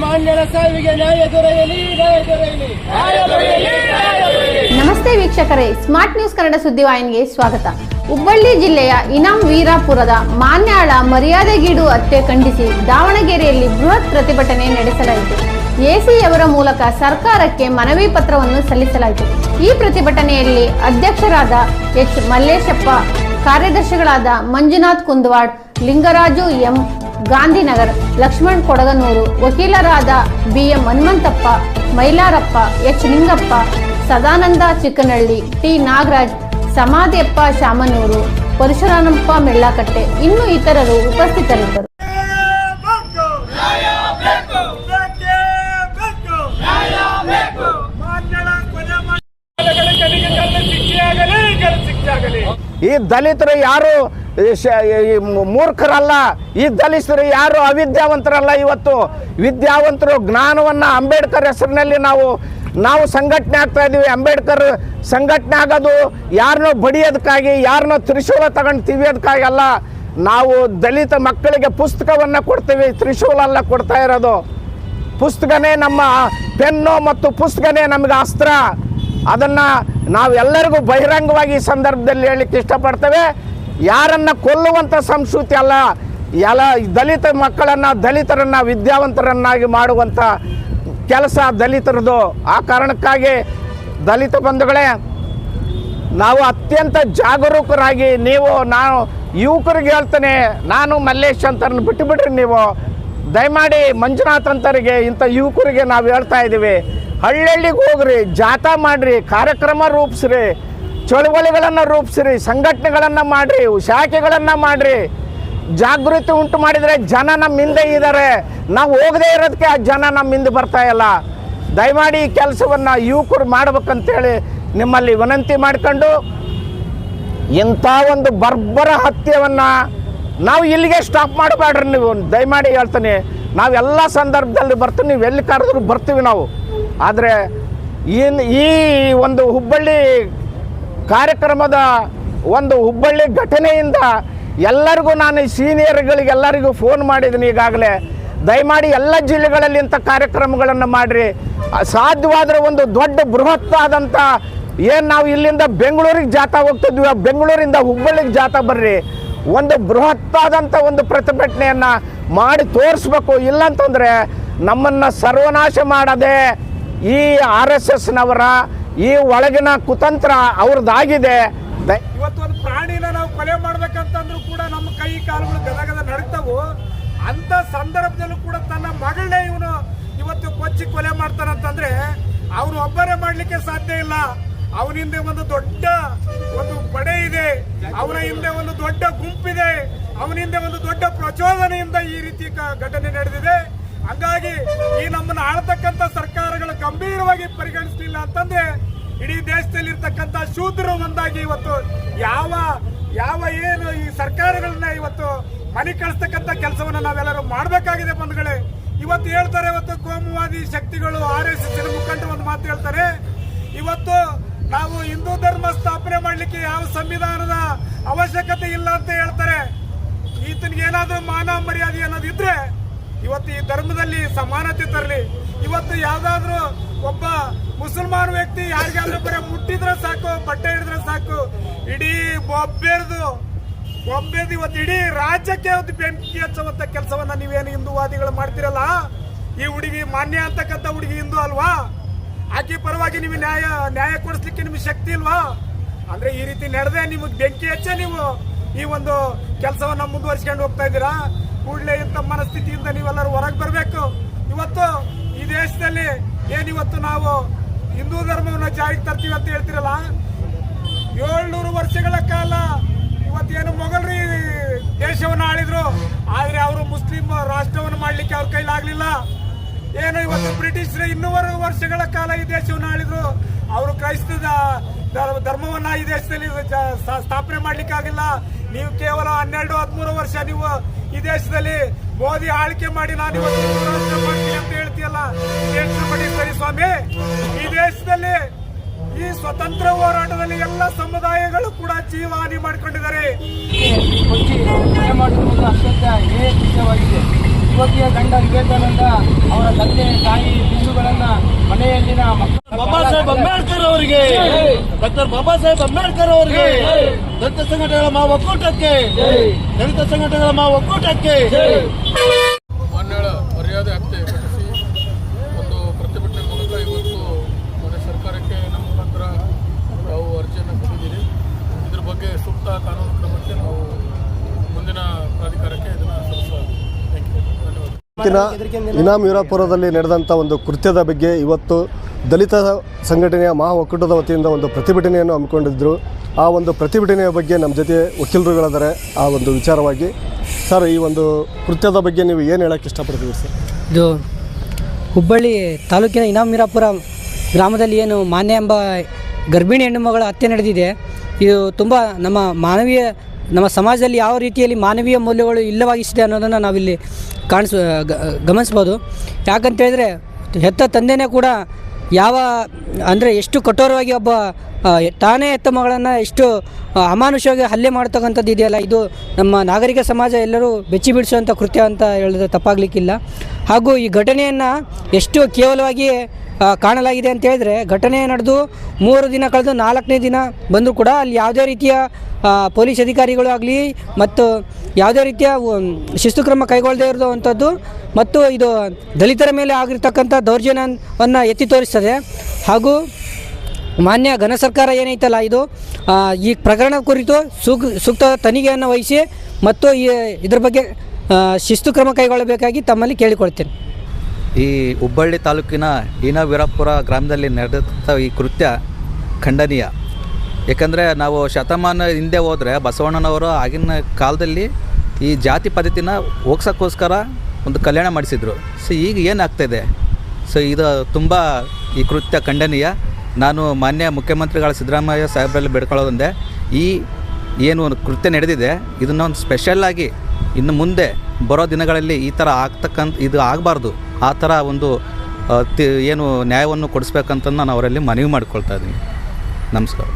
ಮಾನ್ಯರ ಸಾವಿಗೆ ನ್ಯಾಯ ದೊರೆಯಲಿ, ನ್ಯಾಯ ದೊರೆಯಲಿ, ನ್ಯಾಯ ದೊರೆಯಲಿ, ನ್ಯಾಯ ದೊರೆಯಲಿ. ನಮಸ್ತೆ ವೀಕ್ಷಕರೇ, ಸ್ಮಾರ್ಟ್ ನ್ಯೂಸ್ ಕನ್ನಡ ಸುದ್ದಿವಾಹಿನಿಗೆ ಸ್ವಾಗತ. ಹುಬ್ಬಳ್ಳಿ ಜಿಲ್ಲೆಯ ಇನಾಂ ವೀರಾಪುರದ ಮಾನ್ಯಾಳ ಮರ್ಯಾದೆಗೀಡು ಹತ್ಯೆ ಖಂಡಿಸಿ ದಾವಣಗೆರೆಯಲ್ಲಿ ಬೃಹತ್ ಪ್ರತಿಭಟನೆ ನಡೆಸಲಾಯಿತು. ಎಸಿಯವರ ಮೂಲಕ ಸರ್ಕಾರಕ್ಕೆ ಮನವಿ ಪತ್ರವನ್ನು ಸಲ್ಲಿಸಲಾಯಿತು. ಈ ಪ್ರತಿಭಟನೆಯಲ್ಲಿ ಅಧ್ಯಕ್ಷರಾದ ಎಚ್ ಮಲ್ಲೇಶಪ್ಪ, ಕಾರ್ಯದರ್ಶಿಗಳಾದ ಮಂಜುನಾಥ್ ಕುಂದವಾಡ್, ಲಿಂಗರಾಜು ಎಂ, ಗಾಂಧಿನಗರ್, ಲಕ್ಷ್ಮಣ್ ಕೊಡಗನೂರು, ವಕೀಲರಾದ B M Hanumanthappa, Mailarappa, H Lingappa, Sadananda Chikkanahalli, T Nagaraj, Samadhiyappa Shamanur, Parashuramappa Mellekatte, ಇನ್ನು ಇತರರು ಉಪಸ್ಥಿತರಿದ್ದರು. ಈ ದಲಿತರು ಯಾರು ಮೂರ್ಖರಲ್ಲ, ಈ ದಲಿತರು ಯಾರು ಅವಿದ್ಯಾವಂತರಲ್ಲ. ಇವತ್ತು ವಿದ್ಯಾವಂತರು ಜ್ಞಾನವನ್ನು ಅಂಬೇಡ್ಕರ್ ಹೆಸರಿನಲ್ಲಿ ನಾವು ಸಂಘಟನೆ ಆಗ್ತಾ ಇದ್ದೀವಿ. ಅಂಬೇಡ್ಕರ್ ಸಂಘಟನೆ ಆಗೋದು ಯಾರನ್ನೋ ಬಡಿಯೋದಕ್ಕಾಗಿ, ಯಾರನ್ನೋ ತ್ರಿಶೂಲ ತಗೊಂಡು ತಿವಿಯೋದಕ್ಕಾಗಿ ಅಲ್ಲ. ನಾವು ದಲಿತ ಮಕ್ಕಳಿಗೆ ಪುಸ್ತಕವನ್ನು ಕೊಡ್ತೀವಿ, ತ್ರಿಶೂಲ ಅಲ್ಲ ಕೊಡ್ತಾ ಇರೋದು. ಪುಸ್ತಕನೇ ನಮ್ಮ ಪೆನ್ನು ಮತ್ತು ಪುಸ್ತಕನೇ ನಮಗೆ ಅಸ್ತ್ರ. ಅದನ್ನು ನಾವೆಲ್ಲರಿಗೂ ಬಹಿರಂಗವಾಗಿ ಈ ಸಂದರ್ಭದಲ್ಲಿ ಹೇಳಲಿಕ್ಕೆ ಇಷ್ಟಪಡ್ತೇವೆ. ಯಾರನ್ನು ಕೊಲ್ಲುವಂಥ ಸಂಸ್ಕೃತಿ ಅಲ್ಲ, ಎಲ್ಲ ದಲಿತ ಮಕ್ಕಳನ್ನು, ದಲಿತರನ್ನು ವಿದ್ಯಾವಂತರನ್ನಾಗಿ ಮಾಡುವಂಥ ಕೆಲಸ ದಲಿತರದು. ಆ ಕಾರಣಕ್ಕಾಗಿ ದಲಿತ ಬಂಧುಗಳೇ, ನಾವು ಅತ್ಯಂತ ಜಾಗರೂಕರಾಗಿ, ನಾನು ಯುವಕರಿಗೆ ಹೇಳ್ತೇನೆ, ನಾನು ಮಲ್ಲೇಶ್ ಅಂತರನ್ನು ಬಿಟ್ಟುಬಿಡ್ರಿ. ನೀವು ದಯಮಾಡಿ ಮಂಜುನಾಥ್ ಅಂತರಿಗೆ, ಇಂಥ ಯುವಕರಿಗೆ ನಾವು ಹೇಳ್ತಾ ಇದ್ದೀವಿ, ಹಳ್ಳಿಗೆ ಹೋಗ್ರಿ, ಜಾಥಾ ಮಾಡಿರಿ, ಕಾರ್ಯಕ್ರಮ ರೂಪಿಸ್ರಿ, ಚಳುವಳಿಗಳನ್ನು ರೂಪಿಸ್ರಿ, ಸಂಘಟನೆಗಳನ್ನು ಮಾಡಿರಿ, ಶಾಖೆಗಳನ್ನು ಮಾಡಿರಿ. ಜಾಗೃತಿ ಉಂಟು ಮಾಡಿದರೆ ಜನ ನಮ್ಮ ಹಿಂದೆ ಇದ್ದಾರೆ. ನಾವು ಹೋಗದೇ ಇರೋದಕ್ಕೆ ಆ ಜನ ನಮ್ಮ ಹಿಂದೆ ಬರ್ತಾ ಇಲ್ಲ. ದಯಮಾಡಿ ಈ ಕೆಲಸವನ್ನು ಯುವಕರು ಮಾಡ್ಬೇಕಂತೇಳಿ ನಿಮ್ಮಲ್ಲಿ ವಿನಂತಿ ಮಾಡಿಕೊಂಡು, ಇಂಥ ಒಂದು ಬರ್ಬರ ಹತ್ಯೆಯನ್ನು ನಾವು ಇಲ್ಲಿಗೆ ಸ್ಟಾಪ್ ಮಾಡಬೇಡ್ರಿ. ನೀವು ದಯಮಾಡಿ ಹೇಳ್ತೀನಿ, ನಾವೆಲ್ಲ ಸಂದರ್ಭದಲ್ಲಿ ಬರ್ತೀವಿ, ನೀವು ಎಲ್ಲಿ ಕರೆದ್ರು ಬರ್ತೀವಿ ನಾವು. ಆದರೆ ಈ ಒಂದು ಹುಬ್ಬಳ್ಳಿ ಕಾರ್ಯಕ್ರಮದ ಒಂದು ಹುಬ್ಬಳ್ಳಿ ಘಟನೆಯಿಂದ ಎಲ್ಲರಿಗೂ, ನಾನು ಸೀನಿಯರ್ಗಳಿಗೆಲ್ಲರಿಗೂ ಫೋನ್ ಮಾಡಿದ್ದೀನಿ ಈಗಾಗಲೇ. ದಯಮಾಡಿ ಎಲ್ಲ ಜಿಲ್ಲೆಗಳಲ್ಲಿ ಇಂಥ ಕಾರ್ಯಕ್ರಮಗಳನ್ನು ಮಾಡಿರಿ. ಸಾಧ್ಯವಾದರೆ ಒಂದು ದೊಡ್ಡ ಬೃಹತ್ ಆದಂಥ, ಏನು ನಾವು ಇಲ್ಲಿಂದ ಬೆಂಗಳೂರಿಗೆ ಜಾಥಾ ಹೋಗ್ತಿದ್ವಿ, ಬೆಂಗಳೂರಿಂದ ಹುಬ್ಬಳ್ಳಿಗೆ ಜಾಥಾ ಬರ್ರಿ. ಒಂದು ಬೃಹತ್ತಾದಂಥ ಒಂದು ಪ್ರತಿಭಟನೆಯನ್ನು ಮಾಡಿ ತೋರಿಸ್ಬೇಕು. ಇಲ್ಲಂತಂದರೆ ನಮ್ಮನ್ನು ಸರ್ವನಾಶ ಮಾಡದೆ ಈ RSSನವರ ಈ ಒಳಗಿನ ಕುತಂತ್ರ ಅವ್ರದ್ದಾಗಿದೆ. ಇವತ್ತು ಒಂದು ಪ್ರಾಣಿನ ನಾವು ಕೊಲೆ ಮಾಡ್ಬೇಕಂತಂದ್ರೂ ಕೂಡ ನಮ್ಮ ಕೈ ಕಾಲುಗಳು ಗದಗದ ನಡೀತಾವು. ಅಂತ ಸಂದರ್ಭದಲ್ಲೂ ಕೂಡ ತನ್ನ ಮಗಳನ್ನೇ ಇವನು ಇವತ್ತು ಕೊಚ್ಚಿ ಕೊಲೆ ಮಾಡ್ತಾನಂತಂದ್ರೆ ಅವನು ಒಬ್ಬರೇ ಮಾಡ್ಲಿಕ್ಕೆ ಸಾಧ್ಯ ಇಲ್ಲ. ಅವನ ಹಿಂದೆ ಒಂದು ದೊಡ್ಡ ಒಂದು ಪಡೆ ಇದೆ, ಅವನ ಹಿಂದೆ ಒಂದು ದೊಡ್ಡ ಗುಂಪಿದೆ, ಅವನ ಹಿಂದೆ ಒಂದು ದೊಡ್ಡ ಪ್ರಚೋದನೆಯಿಂದ ಈ ರೀತಿ ಘಟನೆ ನಡೆದಿದೆ. ಹಂಗಾಗಿ ಈ ನಮ್ಮನ್ನು ಆಳ್ತಕ್ಕಂಥ ಸರ್ಕಾರಗಳು ಗಂಭೀರವಾಗಿ ಪರಿಗಣಿಸಲಿಲ್ಲ ಅಂತಂದ್ರೆ ಇಡೀ ದೇಶದಲ್ಲಿ ಇರ್ತಕ್ಕಂಥ ಶೂದ್ರರು ಒಂದಾಗಿ ಇವತ್ತು ಯಾವ ಏನು ಈ ಸರ್ಕಾರಗಳನ್ನ ಇವತ್ತು ಮನೆ ಕಳಿಸ್ತಕ್ಕಂಥ ಕೆಲಸವನ್ನ ನಾವೆಲ್ಲರೂ ಮಾಡಬೇಕಾಗಿದೆ ಬಂಧುಗಳೇ. ಇವತ್ತು ಹೇಳ್ತಾರೆ, ಇವತ್ತು ಕೋಮುವಾದಿ ಶಕ್ತಿಗಳು RSS ಮುಖಂಡರು ಒಂದು ಮಾತು ಹೇಳ್ತಾರೆ, ಇವತ್ತು ನಾವು ಹಿಂದೂ ಧರ್ಮ ಸ್ಥಾಪನೆ ಮಾಡ್ಲಿಕ್ಕೆ ಯಾವ ಸಂವಿಧಾನದ ಅವಶ್ಯಕತೆ ಇಲ್ಲ ಅಂತ ಹೇಳ್ತಾರೆ. ಈತನಿಗೆ ಏನಾದ್ರೂ ಮಾನ ಮರ್ಯಾದೆ ಅನ್ನೋದಿದ್ರೆ ಇವತ್ತು ಈ ಧರ್ಮದಲ್ಲಿ ಸಮಾನತೆ ತರಲಿ. ಇವತ್ತು ಯಾವ್ದಾದ್ರು ಒಬ್ಬ ಮುಸಲ್ಮಾನ್ ವ್ಯಕ್ತಿ ಯಾರಿಗಾದ್ರೂ ಬರೀ ಮುಟ್ಟಿದ್ರೆ ಸಾಕು, ಬಟ್ಟೆ ಹಿಡಿದ್ರೆ ಸಾಕು, ಇಡೀ ಬೊಬ್ಬೆದು ಇವತ್ತು ಇಡೀ ರಾಜ್ಯಕ್ಕೆ ಒಂದು ಬೆಂಕಿ ಹಚ್ಚುವಂತ ಕೆಲಸವನ್ನ ನೀವೇನು ಹಿಂದೂವಾದಿಗಳು ಮಾಡ್ತಿರಲ್ಲ. ಈ ಹುಡುಗಿ ಮಾನ್ಯ ಅಂತಕ್ಕಂಥ ಹುಡುಗಿ ಹಿಂದೂ ಅಲ್ವಾ? ಆಕೆ ಪರವಾಗಿ ನೀವು ನ್ಯಾಯ ಕೊಡಿಸ್ಲಿಕ್ಕೆ ನಿಮ್ಗೆ ಶಕ್ತಿ ಇಲ್ವಾ? ಅಂದ್ರೆ ಈ ರೀತಿ ನಡೆದೇ ನಿಮಗೆ ಬೆಂಕಿ ಹಚ್ಚೆ ನೀವು ಈ ಒಂದು ಕೆಲಸವನ್ನ ಮುಂದುವರಿಸಿಕೊಂಡು ಹೋಗ್ತಾ ಇದ್ದೀರಾ. ಕೂಡಲೇ ಇಂಥ ಮನಸ್ಥಿತಿಯಿಂದ ನೀವೆಲ್ಲರೂ ಹೊರಗೆ ಬರಬೇಕು. ಇವತ್ತು ಈ ದೇಶದಲ್ಲಿ ಏನಿವತ್ತು ನಾವು ಹಿಂದೂ ಧರ್ಮವನ್ನು ಜಾರಿಗೆ ತರ್ತೀವಿ ಅಂತ ಹೇಳ್ತಿರಲ್ಲ, 700 ವರ್ಷಗಳ ಕಾಲ ಇವತ್ತೇನು ಮೊಘಲರು ದೇಶವನ್ನು ಆಳಿದ್ರು, ಆದ್ರೆ ಅವರು ಮುಸ್ಲಿಂ ರಾಷ್ಟ್ರವನ್ನು ಮಾಡ್ಲಿಕ್ಕೆ ಅವ್ರ ಕೈಲಾಗ್ಲಿಲ್ಲ. ಏನು ಇವತ್ತು ಬ್ರಿಟಿಷರು 200 ವರ್ಷಗಳ ಕಾಲ ಈ ದೇಶವನ್ನು ಆಳಿದ್ರು, ಅವರು ಕ್ರೈಸ್ತ ಧರ್ಮವನ್ನ ಈ ದೇಶದಲ್ಲಿ ಸ್ಥಾಪನೆ ಮಾಡ್ಲಿಕ್ಕೆ ಆಗಿಲ್ಲ. ನೀವು ಕೇವಲ 12-13 ವರ್ಷ ನೀವು ಈ ದೇಶದಲ್ಲಿ ಮೋದಿ ಆಳ್ಕೆ ಮಾಡಿ ನಾನು ಇವತ್ತು ಮಾಡ್ತೀನಿ ಅಂತ ಹೇಳ್ತೀಯಲ್ಲ, ಸರಿ ಸ್ವಾಮಿ. ಈ ದೇಶದಲ್ಲಿ ಈ ಸ್ವತಂತ್ರ ಹೋರಾಟದಲ್ಲಿ ಎಲ್ಲ ಸಮುದಾಯಗಳು ಕೂಡ ಜೀವಹಾನಿ ಮಾಡಿಕೊಂಡಿದ್ದಾರೆ. ಅತ್ಯಂತ ಹೇಯವಾಗಿದೆ. ಯುವತಿಯ ಗಂಡ ವಿವೇಕಾನಂದ ಅವರ ತಂದೆ ತಾಯಿ ಬಿಂದುಗಳನ್ನ ಮನೆಯಲ್ಲಿನ ಬಾಬಾ ಸಾಹೇಬ್ ಅಂಬೇಡ್ಕರ್ ಅವರಿಗೆ, ಡಾಕ್ಟರ್ ಬಾಬಾ ಸಾಹೇಬ್ ಅಂಬೇಡ್ಕರ್ ಅವರಿಗೆ, ದಲಿತ ಸಂಘಟನೆಗಳ ಒಕ್ಕೂಟಕ್ಕೆ, ದಲಿತ ಸಂಘಟನೆಗಳ ಒಕ್ಕೂಟಕ್ಕೆ. ಮಾನ್ಯಳ ಮರ್ಯಾದೆ ಹತ್ಯೆ ಘಟಿಸಿ ಒಂದು ಪ್ರತಿಭಟನೆ ಮೂಲಕ ಇವತ್ತು ಮನೆ ಸರ್ಕಾರಕ್ಕೆ ನಮ್ಮ ಮುಖಾಂತರ ನಾವು ಅರ್ಜಿಯನ್ನು ಕೊಟ್ಟಿದ್ದೀರಿ. ಇದ್ರ ಬಗ್ಗೆ ಸೂಕ್ತ ಕಾನೂನು ಕ್ರಮಕ್ಕೆ ನಾವು ಮುಂದಿನ ಪ್ರಾಧಿಕಾರಕ್ಕೆ ಇದನ್ನು ಸಲ್ಲಿಸಲಾಗಿದೆ. ಥ್ಯಾಂಕ್ ಯು, ಧನ್ಯವಾದ. ಇನಾಮ್ ವೀರಾಪುರದಲ್ಲಿ ನಡೆದಂಥ ಒಂದು ಕೃತ್ಯದ ಬಗ್ಗೆ ಇವತ್ತು ದಲಿತ ಸಂಘಟನೆಯ ಮಹಾ ಒಕ್ಕೂಟದ ವತಿಯಿಂದ ಒಂದು ಪ್ರತಿಭಟನೆಯನ್ನು ಹಮ್ಮಿಕೊಂಡಿದ್ದರು. ಆ ಒಂದು ಪ್ರತಿಭಟನೆಯ ಬಗ್ಗೆ ನಮ್ಮ ಜೊತೆ ವಕೀಲರುಗಳಿದ್ದಾರೆ. ಆ ಒಂದು ವಿಚಾರವಾಗಿ ಸರ್, ಈ ಒಂದು ಕೃತ್ಯದ ಬಗ್ಗೆ ನೀವು ಏನು ಹೇಳೋಕ್ಕೆ ಇಷ್ಟಪಡ್ತೀವಿ ಸರ್? ಇದು ಹುಬ್ಬಳ್ಳಿ ತಾಲೂಕಿನ ಇನಾಮ್ ವೀರಾಪುರ ಗ್ರಾಮದಲ್ಲಿ ಏನು ಮಾನ್ಯ ಎಂಬ ಗರ್ಭಿಣಿ ಹೆಣ್ಣುಮಗಳ ಹತ್ಯೆ ನಡೆದಿದೆ. ಇದು ತುಂಬ ನಮ್ಮ ಸಮಾಜದಲ್ಲಿ ಯಾವ ರೀತಿಯಲ್ಲಿ ಮಾನವೀಯ ಮೌಲ್ಯಗಳು ಇಲ್ಲವಾಗಿಸಿದೆ ಅನ್ನೋದನ್ನು ನಾವಿಲ್ಲಿ ಗಮನಿಸ್ಬೋದು. ಯಾಕಂತೇಳಿದರೆ ಹೆತ್ತ ತಂದೆನೇ ಕೂಡ ಎಷ್ಟು ಕಠೋರವಾಗಿ ಒಬ್ಬ ತಾನೇ ಹೆತ್ತ ಮಗಳನ್ನು ಎಷ್ಟು ಅಮಾನುಷವಾಗಿ ಹಲ್ಲೆ ಮಾಡ್ತಕ್ಕಂಥದ್ದು ಇದೆಯಲ್ಲ, ಇದು ನಮ್ಮ ನಾಗರಿಕ ಸಮಾಜ ಎಲ್ಲರೂ ಬೆಚ್ಚಿ ಬೀಳಿಸುವಂಥ ಕೃತ್ಯ ಅಂತ ಹೇಳಿದ್ರೆ ತಪ್ಪಾಗಲಿಕ್ಕಿಲ್ಲ. ಹಾಗೂ ಈ ಘಟನೆಯನ್ನು ಎಷ್ಟು ಕೇವಲವಾಗಿ ಕಾಣಲಾಗಿದೆ ಅಂತ ಹೇಳಿದ್ರೆ, ಘಟನೆ ನಡೆದು 3 ದಿನ ಕಳೆದು 4ನೇ ದಿನ ಬಂದರೂ ಕೂಡ ಅಲ್ಲಿ ಯಾವುದೇ ರೀತಿಯ ಪೊಲೀಸ್ ಅಧಿಕಾರಿಗಳು ಆಗಲಿ ಮತ್ತು ಯಾವುದೇ ರೀತಿಯ ಶಿಸ್ತು ಕ್ರಮ ಕೈಗೊಳ್ಳದೇ ಇರುವಂಥದ್ದು ಮತ್ತು ಇದು ದಲಿತರ ಮೇಲೆ ಆಗಿರ್ತಕ್ಕಂಥ ದೌರ್ಜನ್ಯವನ್ನು ಎತ್ತಿ ತೋರಿಸ್ತದೆ. ಹಾಗೂ ಮಾನ್ಯ ಘನ ಸರ್ಕಾರ ಏನೈತಲ್ಲ, ಇದು ಈ ಪ್ರಕರಣ ಕುರಿತು ಸೂಕ್ತ ತನಿಖೆಯನ್ನು ವಹಿಸಿ ಮತ್ತು ಇದ್ರ ಬಗ್ಗೆ ಶಿಸ್ತು ಕ್ರಮ ಕೈಗೊಳ್ಳಬೇಕಾಗಿ ತಮ್ಮಲ್ಲಿ ಕೇಳಿಕೊಳ್ತೇನೆ. ಈ ಹುಬ್ಬಳ್ಳಿ ತಾಲೂಕಿನ ಇನಾಮ್ ವೀರಾಪುರ ಗ್ರಾಮದಲ್ಲಿ ನಡೆದಂಥ ಈ ಕೃತ್ಯ ಖಂಡನೀಯ. ಏಕೆಂದರೆ ನಾವು ಶತಮಾನ ಹಿಂದೆ ಹೋದರೆ ಬಸವಣ್ಣನವರು ಆಗಿನ ಕಾಲದಲ್ಲಿ ಈ ಜಾತಿ ಪದ್ಧತಿನ ಹೋಗ್ಸೋಕ್ಕೋಸ್ಕರ ಒಂದು ಕಲ್ಯಾಣ ಮಾಡಿಸಿದರು. ಸೊ ಈಗ ಏನಾಗ್ತಾಯಿದೆ? ಸೊ ಇದು ತುಂಬ ಈ ಕೃತ್ಯ ಖಂಡನೀಯ. ನಾನು ಮಾನ್ಯ ಮುಖ್ಯಮಂತ್ರಿಗಳ ಸಿದ್ದರಾಮಯ್ಯ ಸಾಹೇಬರಲ್ಲಿ ಬೇಡ್ಕೊಳ್ಳೋದಂದೆ, ಈ ಏನು ಕೃತ್ಯ ನಡೆದಿದೆ ಇದನ್ನು ಒಂದು ಸ್ಪೆಷಲ್ಲಾಗಿ ಇನ್ನು ಮುಂದೆ ಬರೋ ದಿನಗಳಲ್ಲಿ ಈ ಥರ ಇದು ಆಗಬಾರ್ದು. ಆ ಥರ ಒಂದು ಏನು ನ್ಯಾಯವನ್ನು ಕೊಡಿಸ್ಬೇಕಂತ ನಾನು ಅವರಲ್ಲಿ ಮನವಿ ಮಾಡ್ಕೊಳ್ತಾ ಇದ್ದೀನಿ. ನಮಸ್ಕಾರ.